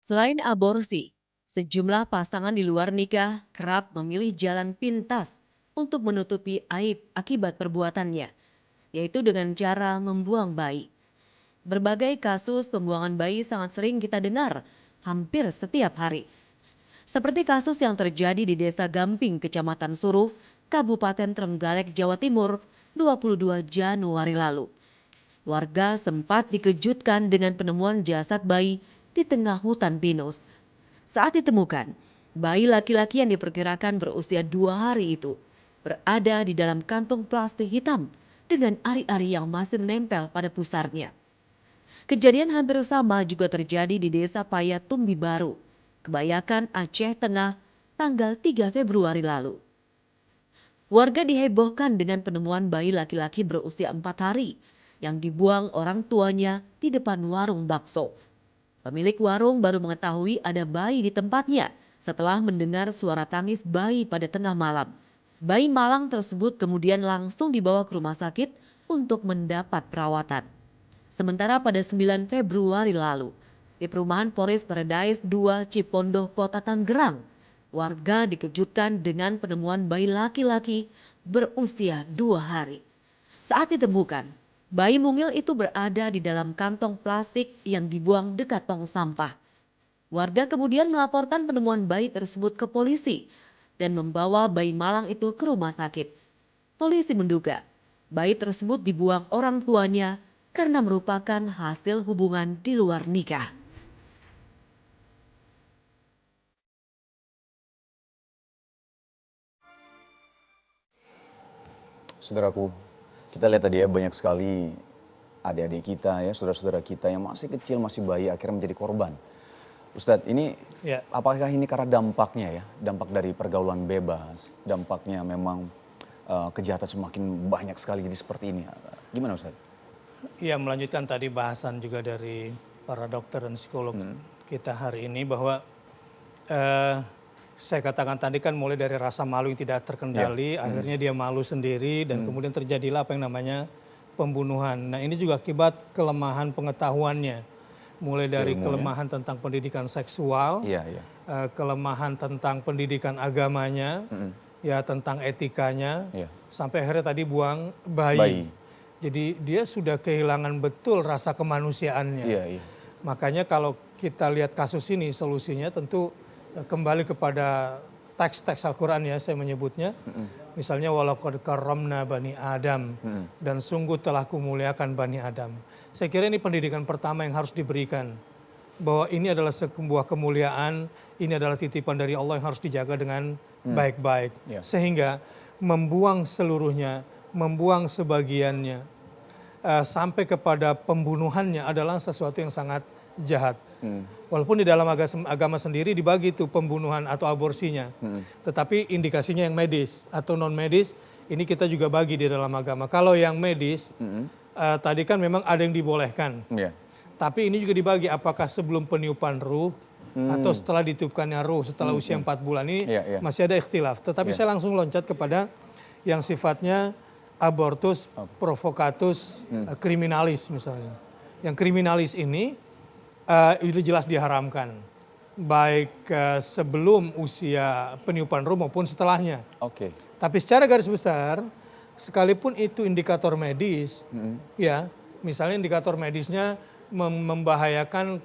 Selain aborsi, sejumlah pasangan di luar nikah kerap memilih jalan pintas untuk menutupi aib akibat perbuatannya, yaitu dengan cara membuang bayi. Berbagai kasus pembuangan bayi sangat sering kita dengar hampir setiap hari. Seperti kasus yang terjadi di Desa Gamping, Kecamatan Suruh, Kabupaten Trenggalek, Jawa Timur, 22 Januari lalu. Warga sempat dikejutkan dengan penemuan jasad bayi di tengah hutan pinus. Saat ditemukan, bayi laki-laki yang diperkirakan berusia 2 hari itu berada di dalam kantung plastik hitam dengan ari-ari yang masih menempel pada pusarnya. Kejadian hampir sama juga terjadi di Desa Payatumbi Baru, Kebayakan, Aceh Tengah, tanggal 3 Februari lalu. Warga dihebohkan dengan penemuan bayi laki-laki berusia 4 hari yang dibuang orang tuanya di depan warung bakso. Pemilik warung baru mengetahui ada bayi di tempatnya setelah mendengar suara tangis bayi pada tengah malam. Bayi malang tersebut kemudian langsung dibawa ke rumah sakit untuk mendapat perawatan. Sementara pada 9 Februari lalu, di perumahan Polres Paradise 2 Cipondoh, Kota Tangerang, warga dikejutkan dengan penemuan bayi laki-laki berusia 2 hari. Saat ditemukan, bayi mungil itu berada di dalam kantong plastik yang dibuang dekat tong sampah. Warga kemudian melaporkan penemuan bayi tersebut ke polisi dan membawa bayi malang itu ke rumah sakit. Polisi menduga bayi tersebut dibuang orang tuanya karena merupakan hasil hubungan di luar nikah. Saudaraku, kita lihat tadi ya banyak sekali adik-adik kita ya, saudara-saudara kita yang masih kecil, masih bayi akhirnya menjadi korban. Ustadz, ini apakah ini karena dampaknya ya, dampak dari pergaulan bebas, dampaknya memang kejahatan semakin banyak sekali jadi seperti ini. Gimana Ustadz? Ya, melanjutkan tadi bahasan juga dari para dokter dan psikolog kita hari ini bahwa saya katakan tadi kan mulai dari rasa malu yang tidak terkendali, akhirnya dia malu sendiri dan kemudian terjadilah apa yang namanya pembunuhan. Nah ini juga akibat kelemahan pengetahuannya, mulai dari kelemahan tentang pendidikan seksual, kelemahan tentang pendidikan agamanya, ya tentang etikanya, sampai akhirnya tadi buang bayi. Jadi dia sudah kehilangan betul rasa kemanusiaannya. Makanya kalau kita lihat kasus ini solusinya tentu kembali kepada teks-teks Al-Quran ya saya menyebutnya. Misalnya walaqad karramna bani Adam dan sungguh telah kumuliakan bani Adam. Saya kira ini pendidikan pertama yang harus diberikan. Bahwa ini adalah sebuah kemuliaan, ini adalah titipan dari Allah yang harus dijaga dengan baik-baik. Sehingga membuang seluruhnya, membuang sebagiannya, sampai kepada pembunuhannya adalah sesuatu yang sangat jahat. Walaupun di dalam agama sendiri dibagi itu pembunuhan atau aborsinya. Tetapi indikasinya yang medis atau non medis ini kita juga bagi di dalam agama. Kalau yang medis tadi kan memang ada yang dibolehkan. Tapi ini juga dibagi apakah sebelum peniupan ruh atau setelah ditiupkannya ruh setelah usia 4 bulan ini masih ada ikhtilaf. Tetapi saya langsung loncat kepada yang sifatnya abortus provocatus criminalis misalnya. Yang kriminalis ini itu jelas diharamkan, baik sebelum usia peniupan ruh maupun setelahnya. Tapi secara garis besar, sekalipun itu indikator medis, ya misalnya indikator medisnya membahayakan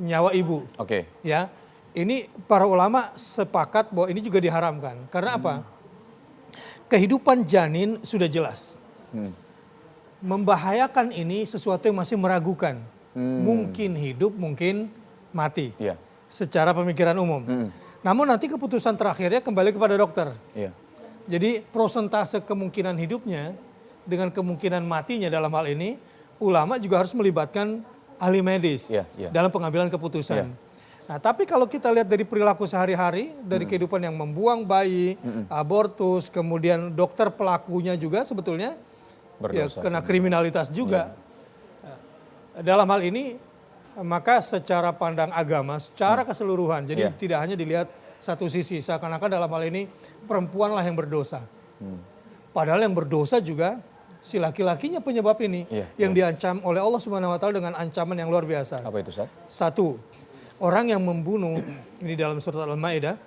nyawa ibu, ya ini para ulama sepakat bahwa ini juga diharamkan. Karena apa? Kehidupan janin sudah jelas. Membahayakan ini sesuatu yang masih meragukan. Mungkin hidup, mungkin mati. Secara pemikiran umum. Namun nanti keputusan terakhirnya kembali kepada dokter. Jadi prosentase kemungkinan hidupnya dengan kemungkinan matinya dalam hal ini, ulama juga harus melibatkan ahli medis dalam pengambilan keputusan. Nah tapi kalau kita lihat dari perilaku sehari-hari, dari kehidupan yang membuang bayi, abortus, kemudian dokter pelakunya juga sebetulnya ya, kena kriminalitas juga. Dalam hal ini maka secara pandang agama secara keseluruhan, jadi tidak hanya dilihat satu sisi seakan-akan dalam hal ini perempuanlah yang berdosa. Padahal yang berdosa juga si laki-lakinya penyebab ini yang diancam oleh Allah Subhanahu wa taala dengan ancaman yang luar biasa. Apa itu, Ustaz? Satu, orang yang membunuh ini dalam surat Al-Maidah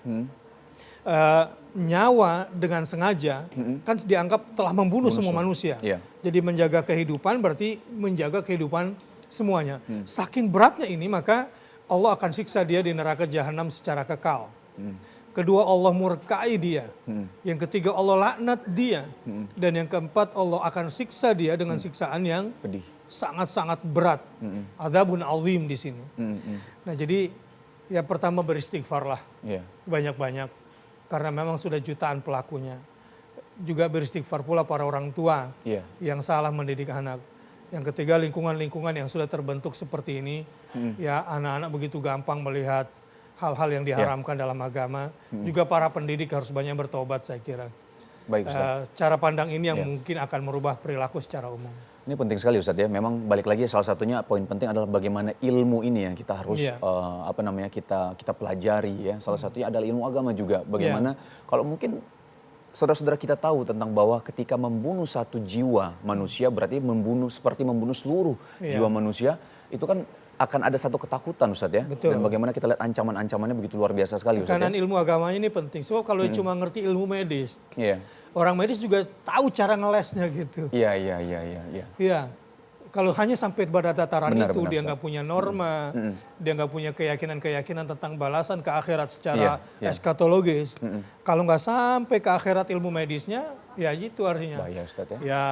nyawa dengan sengaja kan dianggap telah membunuh semua manusia. Jadi menjaga kehidupan berarti menjaga kehidupan semuanya. Saking beratnya ini maka Allah akan siksa dia di neraka jahanam secara kekal. Kedua, Allah murkai dia. Yang ketiga, Allah laknat dia. Dan yang keempat, Allah akan siksa dia dengan siksaan yang Pedih. sangat-sangat berat. Adzabun azim di sini. Nah, jadi ya pertama beristighfarlah. Banyak-banyak. Karena memang sudah jutaan pelakunya. Juga beristighfar pula para orang tua yang salah mendidik anak. Yang ketiga, lingkungan-lingkungan yang sudah terbentuk seperti ini. Ya, anak-anak begitu gampang melihat hal-hal yang diharamkan dalam agama. Juga para pendidik harus banyak bertobat, saya kira. Baik, Ustaz. Cara pandang ini yang mungkin akan merubah perilaku secara umum. Ini penting sekali, Ustaz, ya. Memang balik lagi salah satunya poin penting adalah bagaimana ilmu ini yang kita harus kita pelajari, ya. Salah satunya adalah ilmu agama juga. Bagaimana kalau mungkin saudara-saudara kita tahu tentang bahwa ketika membunuh satu jiwa manusia berarti seperti membunuh seluruh jiwa manusia, itu kan akan ada satu ketakutan, Ustaz, ya. Betul. Dan bagaimana kita lihat ancaman-ancamannya begitu luar biasa sekali, Ustaz, Karena ya. ilmu agamanya ini penting. So kalau cuma ngerti ilmu medis, Iya. orang medis juga tahu cara ngelesnya gitu. Iya. Iya. Kalau hanya sampai pada tataran Benar, itu, benar, dia Ustaz. nggak punya norma, dia nggak punya keyakinan-keyakinan tentang balasan ke akhirat secara eskatologis. Kalau nggak sampai ke akhirat ilmu medisnya, ya itu artinya. Bahaya, Ustaz, ya. Ya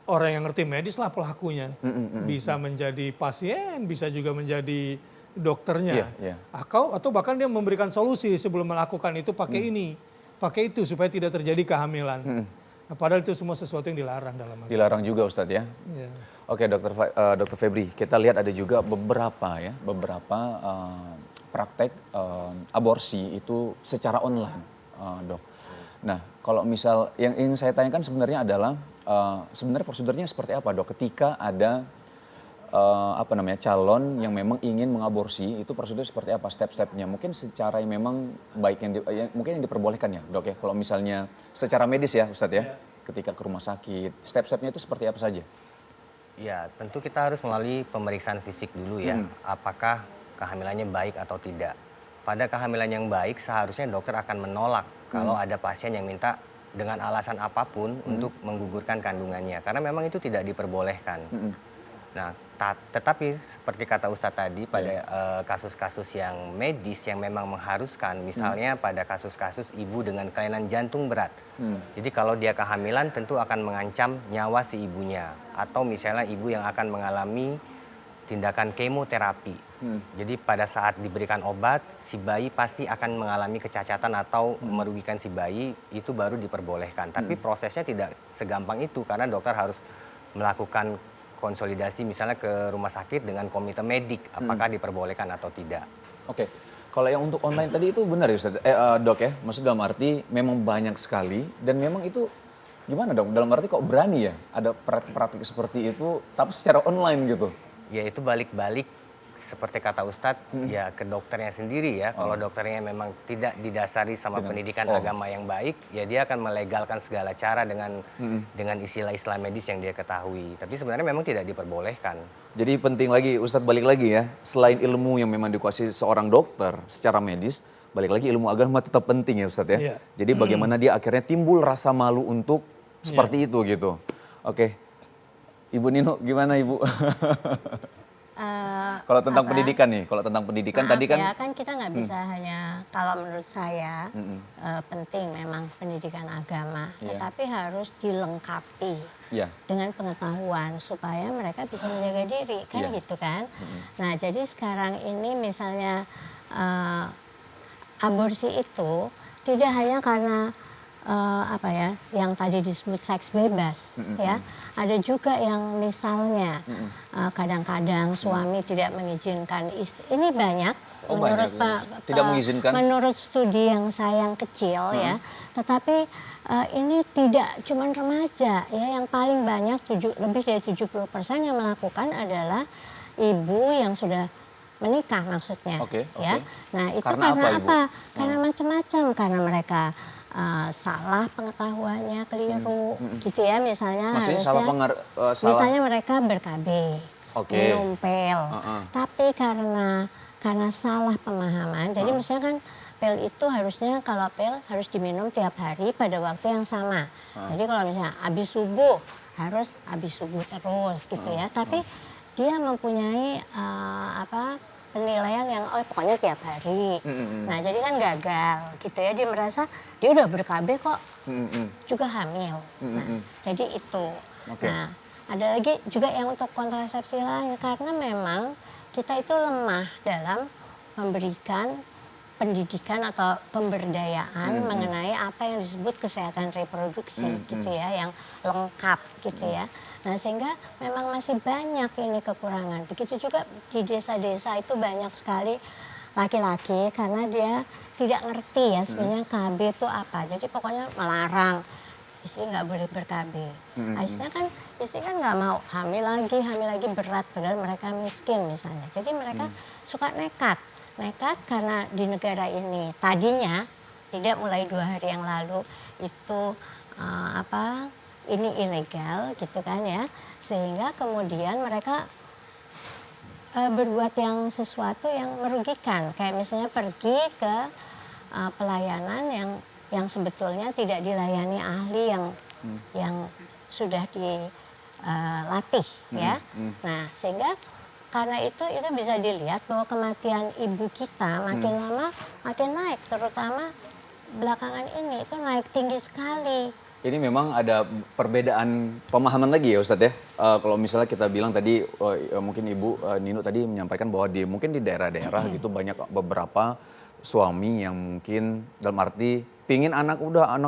orang yang ngerti medis lah pelakunya. Bisa menjadi pasien, bisa juga menjadi dokternya. Atau bahkan dia memberikan solusi sebelum melakukan itu pakai ini, pakai itu supaya tidak terjadi kehamilan. Nah, padahal itu semua sesuatu yang dilarang dalam agama. Dilarang juga, Ustadz, ya. Oke, Dokter Febri, kita lihat ada juga beberapa praktek aborsi itu secara online, Dok. Nah, kalau misal yang ingin saya tanyakan sebenarnya adalah sebenarnya prosedurnya seperti apa, Dok? Ketika ada calon yang memang ingin mengaborsi, itu prosedur seperti apa, step-stepnya? Mungkin secara yang memang baik mungkin yang diperbolehkan ya, Dok, ya. Kalau misalnya secara medis ya, Ustadz, ya. Ketika ke rumah sakit, step-stepnya itu seperti apa saja? Ya, tentu kita harus melalui pemeriksaan fisik dulu ya, apakah kehamilannya baik atau tidak. Pada kehamilan yang baik, seharusnya dokter akan menolak kalau ada pasien yang minta dengan alasan apapun untuk menggugurkan kandungannya, karena memang itu tidak diperbolehkan. Nah, tetapi seperti kata Ustadz tadi, pada kasus-kasus yang medis yang memang mengharuskan, misalnya pada kasus-kasus ibu dengan kelainan jantung berat. Jadi kalau dia kehamilan tentu akan mengancam nyawa si ibunya. Atau misalnya ibu yang akan mengalami tindakan kemoterapi. Jadi pada saat diberikan obat, si bayi pasti akan mengalami kecacatan atau merugikan si bayi, itu baru diperbolehkan. Tapi prosesnya tidak segampang itu, karena dokter harus melakukan konsolidasi misalnya ke rumah sakit dengan komite medik, apakah diperbolehkan atau tidak. Oke, kalau yang untuk online tadi itu benar ya, Ustaz? Dok, ya, maksud dalam arti memang banyak sekali dan memang itu gimana, Dok? Dalam arti kok berani ya ada praktik seperti itu tapi secara online gitu? Ya itu balik-balik seperti kata Ustadz, ya ke dokternya sendiri ya. Kalau dokternya memang tidak didasari sama pendidikan agama yang baik, ya dia akan melegalkan segala cara dengan istilah-istilah medis yang dia ketahui. Tapi sebenarnya memang tidak diperbolehkan. Jadi penting lagi, Ustadz, balik lagi ya, selain ilmu yang memang dikuasai seorang dokter secara medis, balik lagi ilmu agama tetap penting ya, Ustadz, ya. Jadi bagaimana dia akhirnya timbul rasa malu untuk seperti itu gitu. Oke, Ibu Nino gimana, Ibu? Kalau tentang pendidikan nih, kalau tentang pendidikan Maaf tadi kan ya, kan kita nggak bisa hanya, kalau menurut saya penting memang pendidikan agama, tetapi harus dilengkapi dengan pengetahuan supaya mereka bisa menjaga diri, kan gitu kan. Nah jadi sekarang ini misalnya aborsi itu tidak hanya karena yang tadi disebut seks bebas, ya. Ada juga yang misalnya kadang-kadang suami tidak mengizinkan istri. Ini banyak. Menurut banyak, tidak mengizinkan. Menurut studi yang saya yang kecil ya. Tetapi ini tidak cuma remaja ya. Yang paling banyak lebih dari 70% yang melakukan adalah ibu yang sudah menikah maksudnya. Ya. Nah itu Karena karena apa, Ibu? apa? Karena macam-macam, karena mereka salah pengetahuannya, keliru, gitu ya. Misalnya Maksudnya harusnya, salah. misalnya mereka ber-KB, minum pil, tapi karena salah pemahaman. Jadi misalnya kan pil itu harusnya, kalau pil harus diminum tiap hari pada waktu yang sama. Jadi kalau misalnya habis subuh harus habis subuh terus gitu ya. Tapi dia mempunyai penilaian yang pokoknya tiap hari. Nah jadi kan gagal gitu ya. Dia merasa dia udah ber-KB kok juga hamil. Nah, jadi itu. Nah ada lagi juga yang untuk kontrasepsi lain, karena memang kita itu lemah dalam memberikan pendidikan atau pemberdayaan mengenai apa yang disebut kesehatan reproduksi gitu ya, yang lengkap gitu ya. Nah sehingga memang masih banyak ini kekurangan. Begitu juga di desa-desa itu banyak sekali laki-laki karena dia tidak ngerti ya sebenarnya KB itu apa. Jadi pokoknya melarang istri nggak boleh ber-KB. Istri kan nggak mau, hamil lagi berat padahal mereka miskin misalnya. Jadi mereka suka nekat karena di negara ini tadinya tidak, mulai 2 hari yang lalu itu ini ilegal gitu kan ya, sehingga kemudian mereka berbuat yang sesuatu yang merugikan, kayak misalnya pergi ke pelayanan yang sebetulnya tidak dilayani ahli yang sudah dilatih ya. Nah sehingga karena itu bisa dilihat bahwa kematian ibu kita makin lama makin naik, terutama belakangan ini itu naik tinggi sekali. Ini memang ada perbedaan pemahaman lagi ya Ustadz ya. Kalau misalnya kita bilang tadi, mungkin Ibu Nino tadi menyampaikan bahwa mungkin di daerah-daerah gitu banyak beberapa suami yang mungkin dalam arti pingin anak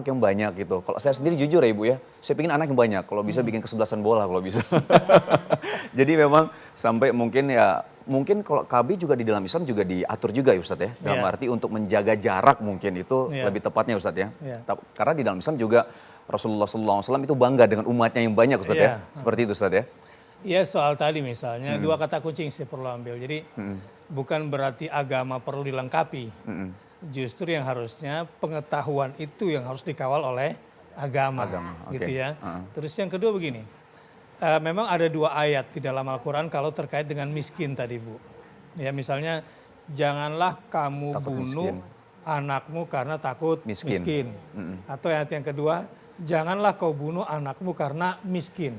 yang banyak gitu. Kalau saya sendiri jujur ya Ibu ya, saya pingin anak yang banyak. Kalau bisa bikin kesebelasan bola kalau bisa. Jadi memang sampai mungkin kalau KB juga di dalam Islam juga diatur juga ya Ustadz ya. Dalam arti untuk menjaga jarak mungkin itu lebih tepatnya Ustadz ya. Karena di dalam Islam juga Rasulullah SAW itu bangga dengan umatnya yang banyak Ustadz ya. Seperti itu Ustadz ya. Iya soal tadi misalnya 2 kata kunci yang saya perlu ambil. Jadi bukan berarti agama perlu dilengkapi. Justru yang harusnya pengetahuan itu yang harus dikawal oleh agama gitu ya. Terus yang kedua begini, memang ada 2 ayat di dalam Al-Quran kalau terkait dengan miskin tadi Bu. Ya misalnya janganlah kamu bunuh anakmu karena takut miskin. Atau ayat yang kedua, janganlah kau bunuh anakmu karena miskin.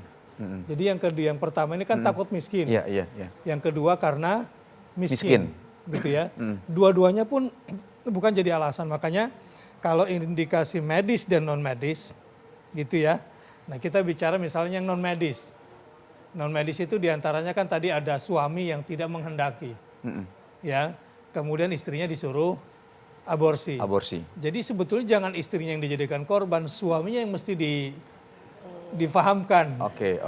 Jadi yang pertama ini kan takut miskin. Yang kedua karena miskin. Gitu ya. Dua-duanya pun bukan jadi alasan. Makanya kalau indikasi medis dan non medis gitu ya. Nah kita bicara misalnya yang non medis. Non medis itu diantaranya kan tadi ada suami yang tidak menghendaki. Ya. Kemudian istrinya disuruh aborsi. Jadi sebetulnya jangan istrinya yang dijadikan korban, suaminya yang mesti difahamkan.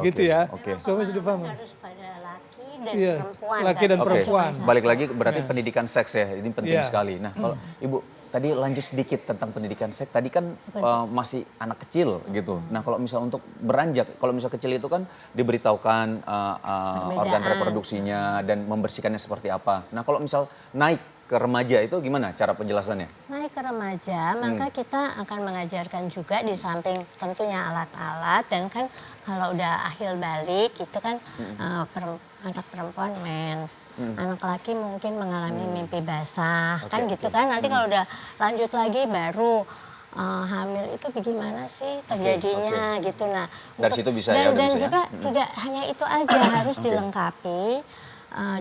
Gitu ya. Suami harus difahamkan. Harus pada laki dan perempuan. Laki dan perempuan. Balik lagi berarti pendidikan seks ya, ini penting sekali. Nah kalau Ibu tadi lanjut sedikit tentang pendidikan seks, tadi kan masih anak kecil gitu. Nah kalau misal untuk beranjak, kalau misal kecil itu kan diberitahukan organ reproduksinya dan membersihkannya seperti apa. Nah kalau misal naik ke remaja itu gimana cara penjelasannya? Naik ke remaja, maka kita akan mengajarkan juga di samping tentunya alat-alat, dan kan kalau udah akhir balik itu kan anak perempuan mens, anak laki mungkin mengalami mimpi basah, kan gitu kan. Nanti kalau udah lanjut lagi baru hamil itu bagaimana sih terjadinya gitu. Nah, dari situ bisa dan bisa juga tidak hanya itu aja, harus dilengkapi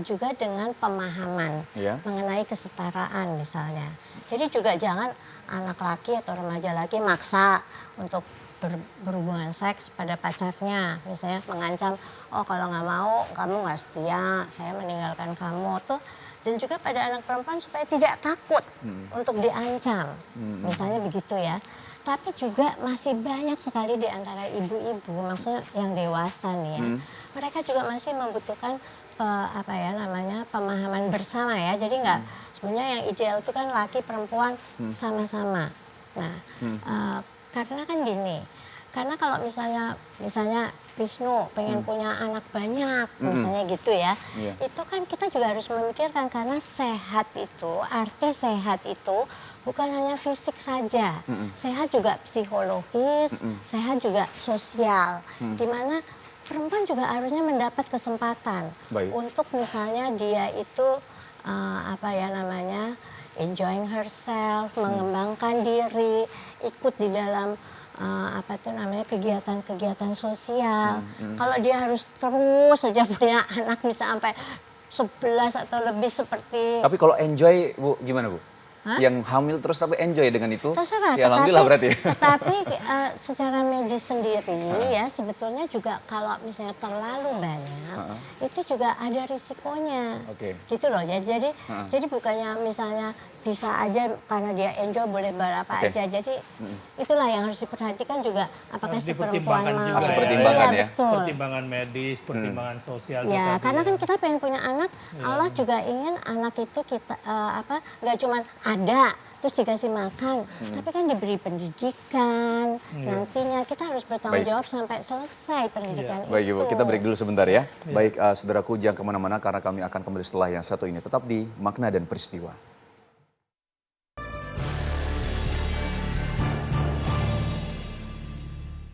juga dengan pemahaman mengenai kesetaraan misalnya. Jadi juga jangan anak laki atau remaja laki maksa untuk berhubungan seks pada pacarnya. Misalnya mengancam, oh kalau nggak mau kamu nggak setia, saya meninggalkan kamu tuh. Dan juga pada anak perempuan supaya tidak takut untuk diancam. Misalnya begitu ya. Tapi juga masih banyak sekali di antara ibu-ibu, maksudnya yang dewasa nih ya. Mereka juga masih membutuhkan pemahaman bersama ya. Jadi nggak, sebenarnya yang ideal itu kan laki perempuan sama-sama. Nah, karena kan gini, karena kalau misalnya Wisnu pengen punya anak banyak, misalnya gitu ya. Itu kan kita juga harus memikirkan karena sehat itu, arti sehat itu bukan hanya fisik saja, sehat juga psikologis, sehat juga sosial, dimana perempuan juga harusnya mendapat kesempatan untuk misalnya dia itu enjoying herself, mengembangkan diri, ikut di dalam kegiatan-kegiatan sosial. Kalau dia harus terus saja punya anak bisa sampai 11 atau lebih seperti. Tapi kalau enjoy Bu gimana Bu? Yang hamil terus tapi enjoy dengan itu? Terserah. Ya alhamdulillah berarti. Tetapi secara medis sendiri ya sebetulnya juga kalau misalnya terlalu banyak itu juga ada risikonya. Gitu loh ya. Jadi bukannya misalnya bisa aja karena dia enjoy boleh berapa aja. Jadi itulah yang harus diperhatikan juga apakah si perempuan mau. Harus dipertimbangkan ya. Betul. Pertimbangan medis, pertimbangan sosial. Ya, karena kan kita pengen punya anak, Allah juga ingin anak itu kita nggak cuma ada terus dikasih makan, tapi kan diberi pendidikan. Nantinya kita harus bertanggung jawab sampai selesai pendidikan itu. Baik Ibu, kita break dulu sebentar ya. Baik saudaraku jangan kemana-mana karena kami akan kembali setelah yang satu ini tetap di Makna dan Peristiwa.